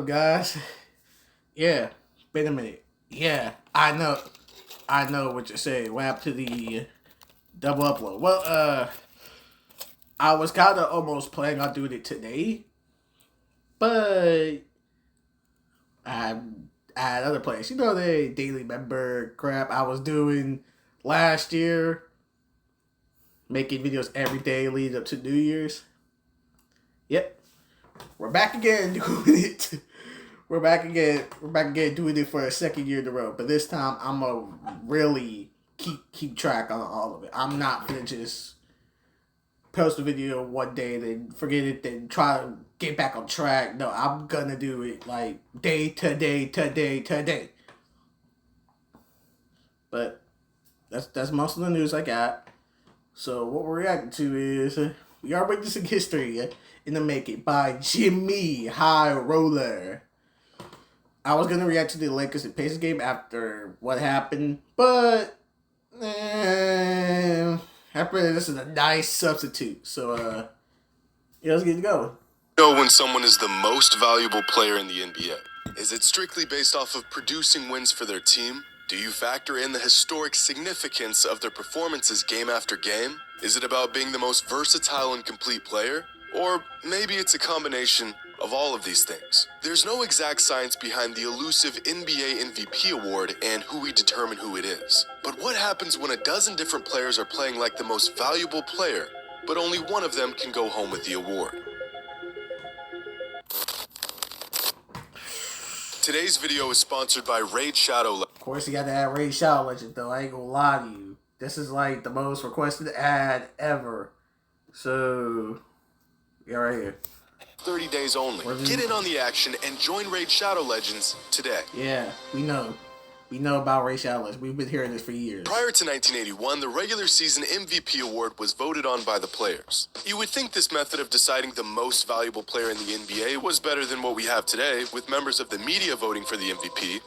up, guys? Yeah, been a minute. Yeah, I know what you're saying. What happened to the double upload? Well, I was kind of almost planning on doing it today, but I, I had other plans. You know, the daily member crap I was doing last year, making videos every day leading up to New Year's. Yep, we're back again doing it. We're back again. We're back again doing it for a second year in a row. But this time, I'm gonna really keep track on all of it. I'm not gonna just post a video one day, then forget it, then try to get back on track. No, I'm gonna do it like day to day to day to day. But that's most of the news I got. So what we're reacting to is we are witnessing history in the making by Jimmy High Roller. I was gonna react to the Lakers and Pacers game after what happened, but after this is a nice substitute. So yeah, let's get it going. Know when someone is the most valuable player in the NBA? Is it strictly based off of producing wins for their team? Do you factor in the historic significance of their performances game after game? Is it about being the most versatile and complete player? Or maybe it's a combination of all of these things. There's no exact science behind the elusive NBA MVP award and who we determine who it is. But what happens when a dozen different players are playing like the most valuable player, but only one of them can go home with the award? Today's video is sponsored by Raid Shadow. Of course, you got to add Raid Shadow Legend, though. I ain't gonna lie to you. This is like the most requested ad ever. So, yeah, right here. 30 days only. Get in on the action and join Raid Shadow Legends today. Yeah, we know. We know about Raid Shadow Legends. We've been hearing this for years. Prior to 1981, the regular season MVP award was voted on by the players. You would think this method of deciding the most valuable player in the NBA was better than what we have today, with members of the media voting for the MVP.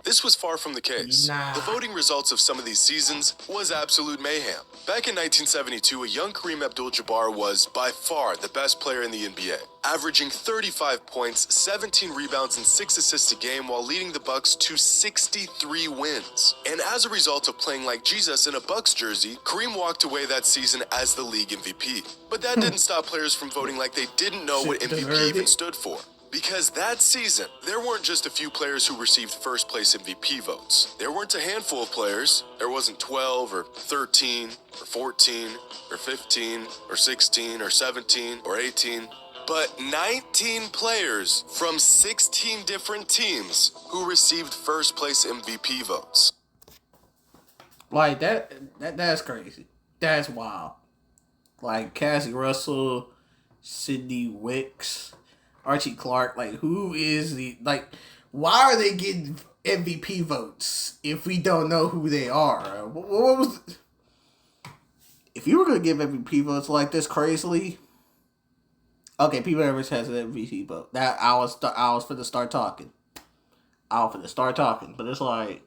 This was far from the case. The voting results of some of these seasons was absolute mayhem. Back in 1972, a young Kareem Abdul-Jabbar was, by far, the best player in the NBA, averaging 35 points, 17 rebounds, and 6 assists a game while leading the Bucks to 63 wins. And as a result of playing like Jesus in a Bucks jersey, Kareem walked away that season as the league MVP. But that didn't stop players from voting like they didn't know what MVP even stood for. Because that season, there weren't just a few players who received first place MVP votes. There weren't a handful of players. There wasn't 12 or 13 or 14 or 15 or 16 or 17 or 18, but 19 players from 16 different teams who received first place MVP votes. Like that's crazy. That's wild. Like Cassie Russell, Sidney Wicks, Archie Clark, like who is the why are they getting MVP votes if we don't know who they are? What was if you were gonna give MVP votes like this crazily? Okay, People Everest has an MVP vote. That I was for the start talking. But it's like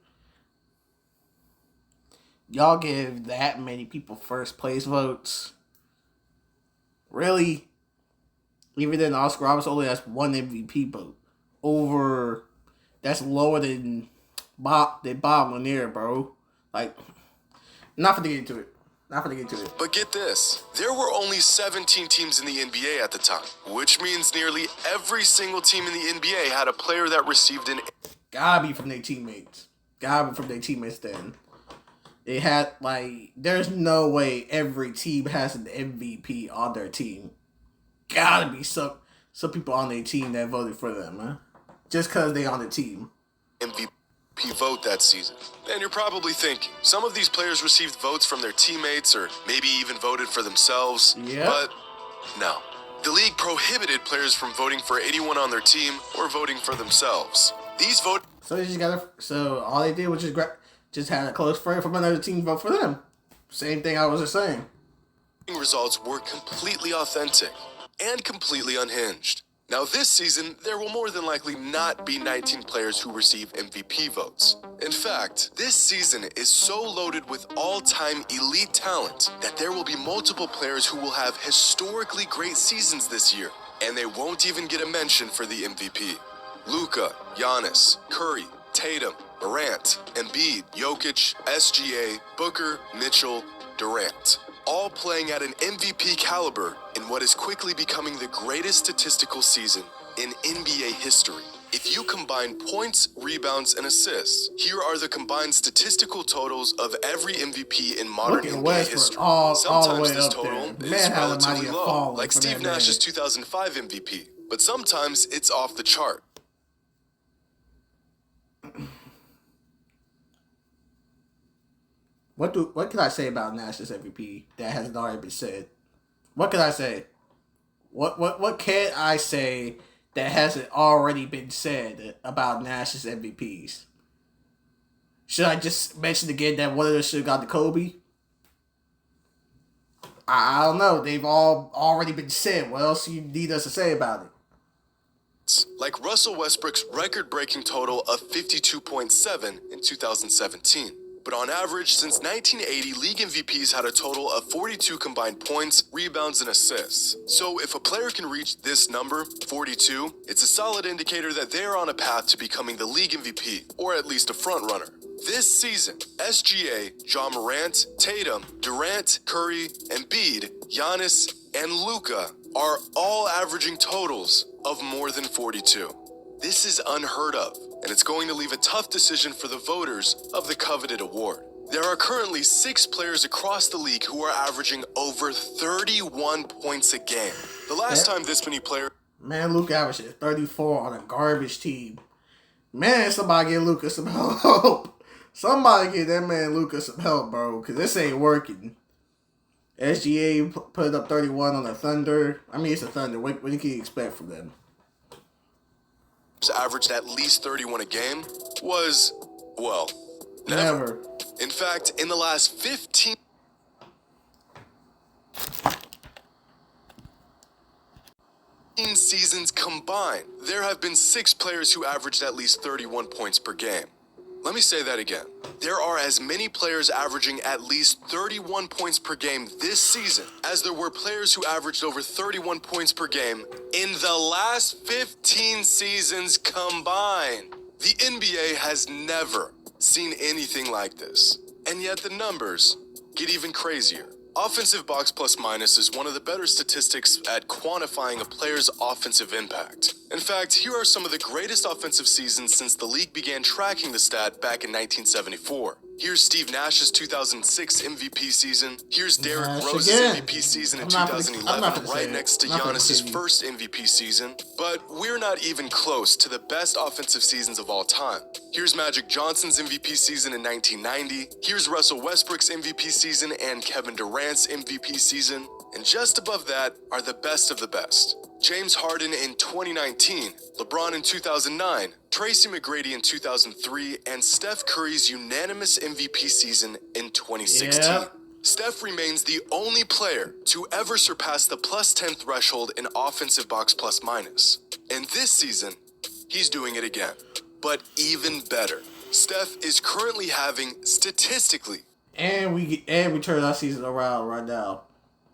y'all give that many people first place votes. Really? Even then, Oscar Robertson only has one MVP vote. That's lower than Bob Lanier, bro. Like, not for to get into it. But get this, there were only 17 teams in the NBA at the time, which means nearly every single team in the NBA had a player that received an... Gotta be from their teammates. Then. It had, there's no way every team has an MVP on their team. Gotta be some people on their team that voted for them, huh? Just because they on the team. MVP vote that season. And you're probably thinking, some of these players received votes from their teammates or maybe even voted for themselves. Yeah. But no. The league prohibited players from voting for anyone on their team or voting for themselves. These vote... So all they did was just had a close friend from another team vote for them. Same thing I was just saying. Results were completely authentic and completely unhinged. Now this season, there will more than likely not be 19 players who receive MVP votes. In fact, this season is so loaded with all-time elite talent that there will be multiple players who will have historically great seasons this year, and they won't even get a mention for the MVP. Luka, Giannis, Curry, Tatum, Morant, Embiid, Jokic, SGA, Booker, Mitchell, Durant. All playing at an MVP caliber in what is quickly becoming the greatest statistical season in NBA history. If you combine points, rebounds, and assists, here are the combined statistical totals of every MVP in modern Look at NBA Westbrook history. all the Sometimes way this up total there. is Man, how the relatively mighty are low, falling like for Steve that Nash's man. 2005 MVP, but sometimes it's off the chart. What can I say about Nash's MVP that hasn't already been said? What can I say? What can I say that hasn't already been said about Nash's MVPs? Should I just mention again that one of them should have got the Kobe? I don't know. They've all already been said. What else you need us to say about it? Like Russell Westbrook's record-breaking total of 52.7 in 2017. But on average, since 1980, league MVPs had a total of 42 combined points, rebounds, and assists. So if a player can reach this number, 42, it's a solid indicator that they are on a path to becoming the league MVP, or at least a frontrunner. This season, SGA, Ja Morant, Tatum, Durant, Curry, Embiid, Giannis, and Luka are all averaging totals of more than 42. This is unheard of, and it's going to leave a tough decision for the voters of the coveted award. There are currently 6 players across the league who are averaging over 31 points a game. The last time this many players... Man, Luka averaged 34 on a garbage team. Man, somebody get Luka some help. Somebody get that man Luka some help, bro, because this ain't working. SGA put up 31 on the Thunder. I mean, it's a Thunder. What can you expect from them? Averaged at least 31 a game was, well, never. In fact, in the last 15 seasons combined, there have been 6 players who averaged at least 31 points per game. Let me say that again. There are as many players averaging at least 31 points per game this season as there were players who averaged over 31 points per game in the last 15 seasons combined. The NBA has never seen anything like this. And yet the numbers get even crazier. Offensive box plus minus is one of the better statistics at quantifying a player's offensive impact. In fact, here are some of the greatest offensive seasons since the league began tracking the stat back in 1974. Here's Steve Nash's 2006 MVP season. Here's Derrick Rose's MVP season in 2011, right next to Giannis's first MVP season. But we're not even close to the best offensive seasons of all time. Here's Magic Johnson's MVP season in 1990. Here's Russell Westbrook's MVP season and Kevin Durant's MVP season. And just above that are the best of the best. James Harden in 2019, LeBron in 2009, Tracy McGrady in 2003, and Steph Curry's unanimous MVP season in 2016. Yep. Steph remains the only player to ever surpass the plus 10 threshold in offensive box plus minus. And this season, he's doing it again. But even better, Steph is currently having statistically... And we turn our season around right now.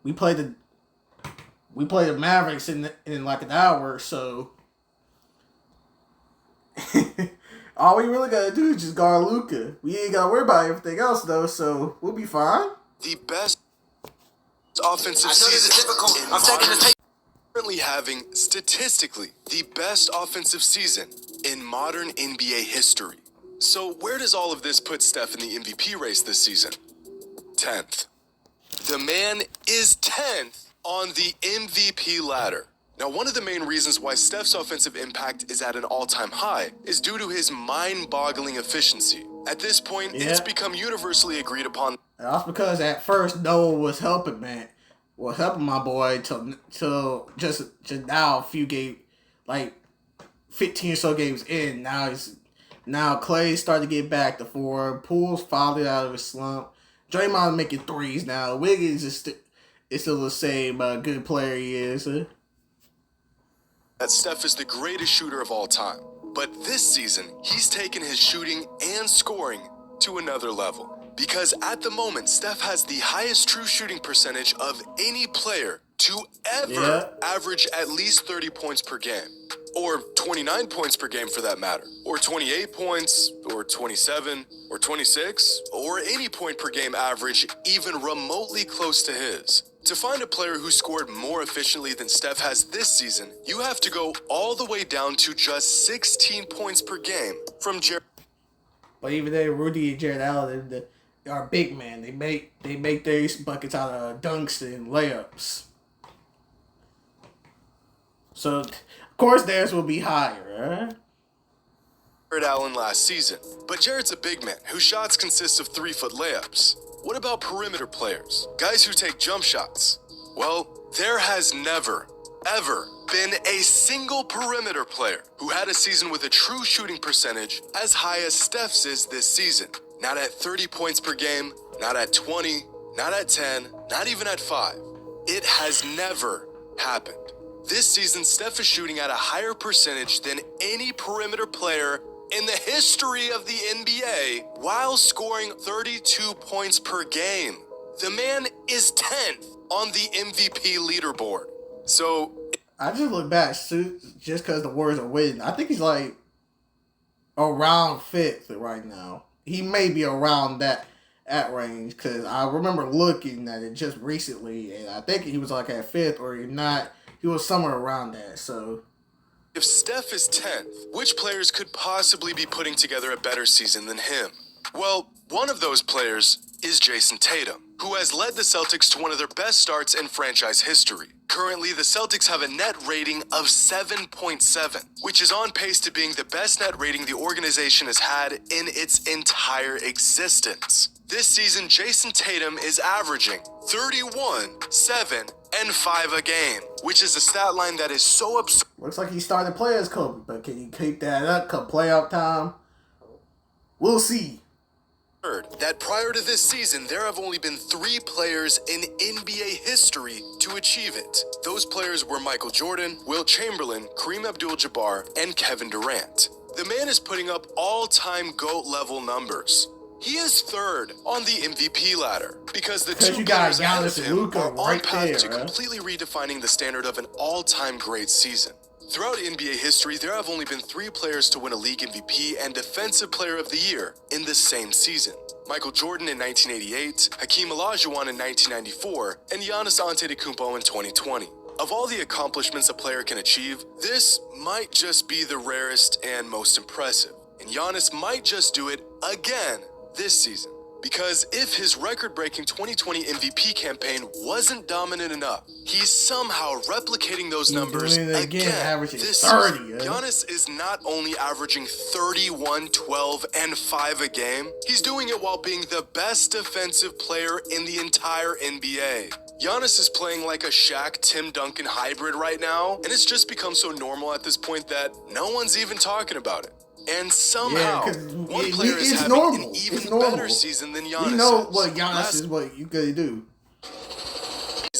We play the Mavericks in like an hour or so. All we really gotta do is just guard Luka. We ain't gotta worry about everything else though, so we'll be fine. The best offensive season in modern, currently having statistically the best offensive season in modern NBA history. So where does all of this put Steph in the MVP race this season? 10th. The man is 10th on the MVP ladder. Now, one of the main reasons why Steph's offensive impact is at an all-time high is due to his mind-boggling efficiency. At this point, it's become universally agreed upon. That's because at first no one was helping, man. Was helping my boy till just now a few games, like 15 or so games in. Now Clay started to get back to form. Poole's finally out of his slump. Draymond making threes now. Wiggins is still the same good player he is. That Steph is the greatest shooter of all time. But this season, he's taken his shooting and scoring to another level. Because at the moment, Steph has the highest true shooting percentage of any player to ever average at least 30 points per game. Or 29 points per game for that matter. Or 28 points, or 27, or 26, or any point per game average even remotely close to his. To find a player who scored more efficiently than Steph has this season, you have to go all the way down to just 16 points per game from Jared. But even though Rudy and Jared Allen are big man, they make their buckets out of dunks and layups. So of course theirs will be higher. Jared Allen last season, but Jared's a big man whose shots consist of 3-foot layups. What about perimeter players? Guys who take jump shots? Well, there has never, ever been a single perimeter player who had a season with a true shooting percentage as high as Steph's is this season. Not at 30 points per game, not at 20, not at 10, not even at 5. It has never happened. This season, Steph is shooting at a higher percentage than any perimeter player in the history of the NBA while scoring 32 points per game. The man is 10th on the MVP leaderboard. So I just look back just because the Warriors are winning. I think he's like around 5th right now. He may be around that range because I remember looking at it just recently, and I think he was like at 5th, or if not, he was somewhere around that. So if Steph is 10th, which players could possibly be putting together a better season than him? Well, one of those players is Jason Tatum, who has led the Celtics to one of their best starts in franchise history. Currently, the Celtics have a net rating of 7.7, which is on pace to being the best net rating the organization has had in its entire existence. This season, Jason Tatum is averaging 31, 7, and 5 a game, which is a stat line that is so absurd. Looks like he started playing as Kobe, but can he keep that up come playoff time? We'll see. That prior to this season, there have only been 3 players in NBA history to achieve it. Those players were Michael Jordan, Wilt Chamberlain, Kareem Abdul-Jabbar, and Kevin Durant. The man is putting up all-time GOAT level numbers. He is 3rd on the MVP ladder because the 2 players ahead of him are on path to completely redefining the standard of an all-time great season. Throughout NBA history, there have only been 3 players to win a league MVP and Defensive Player of the Year in the same season. Michael Jordan in 1988, Hakeem Olajuwon in 1994, and Giannis Antetokounmpo in 2020. Of all the accomplishments a player can achieve, this might just be the rarest and most impressive. And Giannis might just do it again this season. Because if his record-breaking 2020 MVP campaign wasn't dominant enough, he's somehow replicating those numbers again this 30, season. Giannis is not only averaging 31, 12, and 5 a game, he's doing it while being the best defensive player in the entire NBA. Giannis is playing like a Shaq-Tim Duncan hybrid right now, and it's just become so normal at this point that no one's even talking about it. And somehow, one player is having an even better season than Giannis. You know what Giannis is, what you gotta do.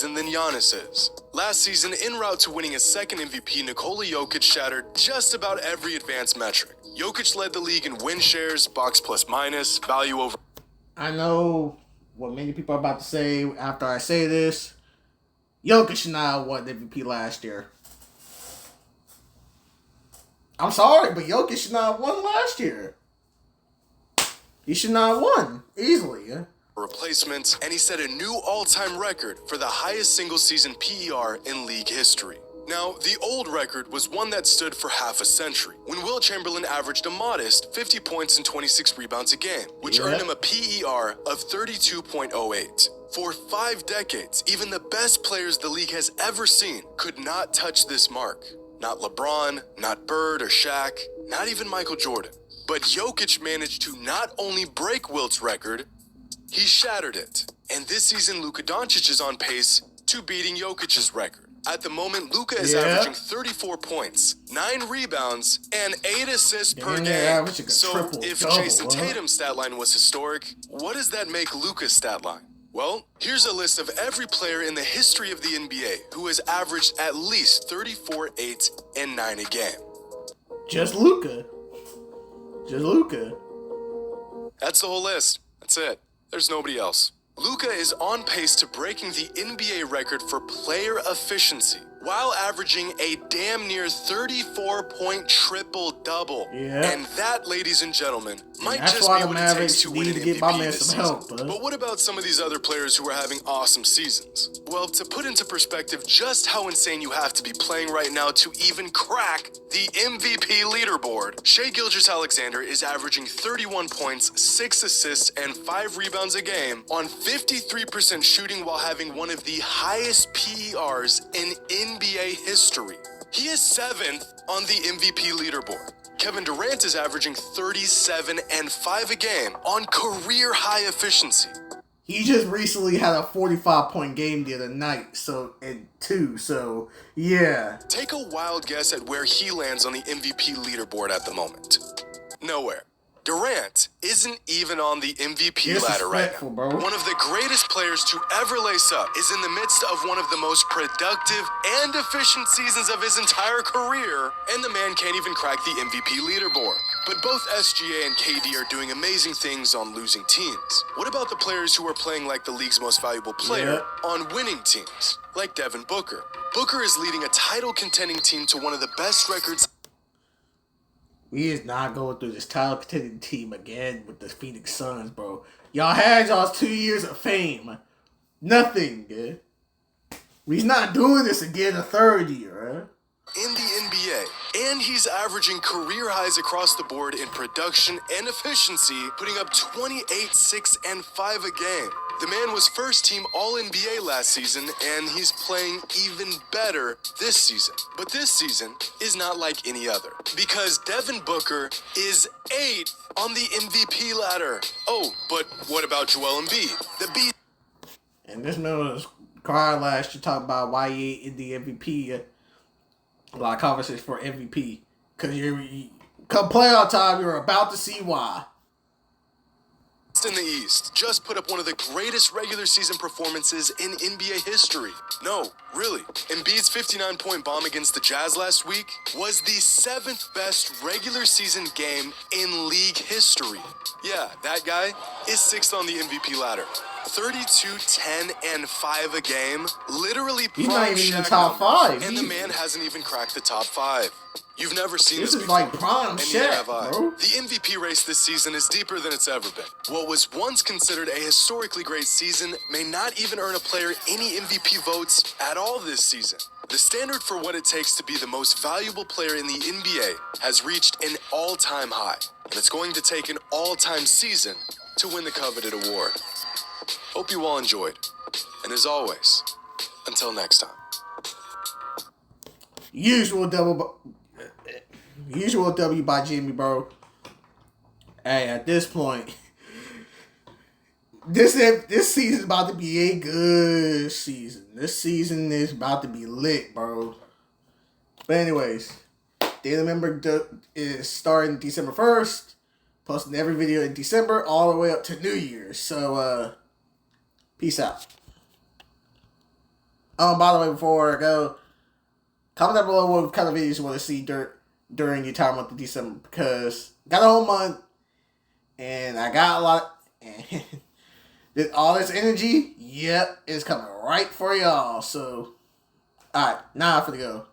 Than Giannis is. Last season, en route to winning his 2nd MVP, Nikola Jokic shattered just about every advanced metric. Jokic led the league in win shares, box plus minus, value over. I know what many people are about to say after I say this. Jokic should not have won the MVP last year. I'm sorry, but Jokic should not have won last year. He should not have won easily. Replacements, and he set a new all-time record for the highest single-season PER in league history. Now, the old record was one that stood for half a century, when Wilt Chamberlain averaged a modest 50 points and 26 rebounds a game, which earned him a PER of 32.08. For 5 decades, even the best players the league has ever seen could not touch this mark. Not LeBron, not Bird or Shaq, not even Michael Jordan. But Jokic managed to not only break Wilt's record, he shattered it. And this season, Luka Doncic is on pace to beating Jokic's record. At the moment, Luka is averaging 34 points, 9 rebounds, and 8 assists per game. So if Jason Tatum's stat line was historic, what does that make Luka's stat line? Well, here's a list of every player in the history of the NBA who has averaged at least 34, 8, and 9 a game. Just Luka. Just Luka. That's the whole list. That's it. There's nobody else. Luka is on pace to breaking the NBA record for player efficiency while averaging a damn near 34-point triple-double. Yeah. And that, ladies and gentlemen, might that's just why be the what it takes Mavericks to win need an to get my MVP man this some season. help, bud. But what about some of these other players who are having awesome seasons? Well, to put into perspective just how insane you have to be playing right now to even crack the MVP leaderboard, Shai Gilgeous-Alexander is averaging 31 points, 6 assists, and 5 rebounds a game on 53% shooting while having one of the highest PERs in NBA history. He is 7th on the MVP leaderboard. Kevin Durant is averaging 37 and 5 a game on career high efficiency. He just recently had a 45-point game the other night, so yeah. Take a wild guess at where he lands on the MVP leaderboard at the moment. Nowhere. Durant isn't even on the MVP ladder right now. Bro. One of the greatest players to ever lace up is in the midst of one of the most productive and efficient seasons of his entire career, and the man can't even crack the MVP leaderboard. But both SGA and KD are doing amazing things on losing teams. What about the players who are playing like the league's most valuable player on winning teams, like Devin Booker? Booker is leading a title-contending team to one of the best records. We is not going through this title contending team again with the Phoenix Suns, bro. Y'all had y'all's 2 years of fame. Nothing, dude. We's not doing this again a third year, in the NBA, and he's averaging career highs across the board in production and efficiency, putting up 28, 6, and 5 a game. The man was first team All-NBA last season, and he's playing even better this season. But this season is not like any other, because Devin Booker is 8th on the MVP ladder. Oh, but what about Joel Embiid? The beast. And this man was crying last year talking about why he ain't in the MVP. A lot of conversations for MVP. Because come playoff time, you're about to see why. In the East just put up one of the greatest regular season performances in NBA history. No, really. Embiid's 59-point bomb against the Jazz last week was the 7th best regular season game in league history. Yeah, that guy is 6th on the MVP ladder. 32, 10, and 5 a game. Literally he's not even in the Shaq top numbers. 5. And the man hasn't even cracked the top 5. You've never seen this is before, like prime and neither Shaq, have I. bro. The MVP race this season is deeper than it's ever been. What was once considered a historically great season may not even earn a player any MVP votes at all this season. The standard for what it takes to be the most valuable player in the NBA has reached an all-time high, and it's going to take an all-time season to win the coveted award. Hope you all enjoyed, and as always, until next time. Usual W by Jimmy, bro. Hey, at this point, this season's about to be a good season. This season is about to be lit, bro. But anyways, Daily Member is starting December 1st. Posting every video in December all the way up to New Year's. So, peace out. By the way, before I go, comment down below what kind of videos you want to see during your time month of December, because I got a whole month and I got a lot and all this energy, yep, is coming right for y'all. So, alright, now I'm finna go.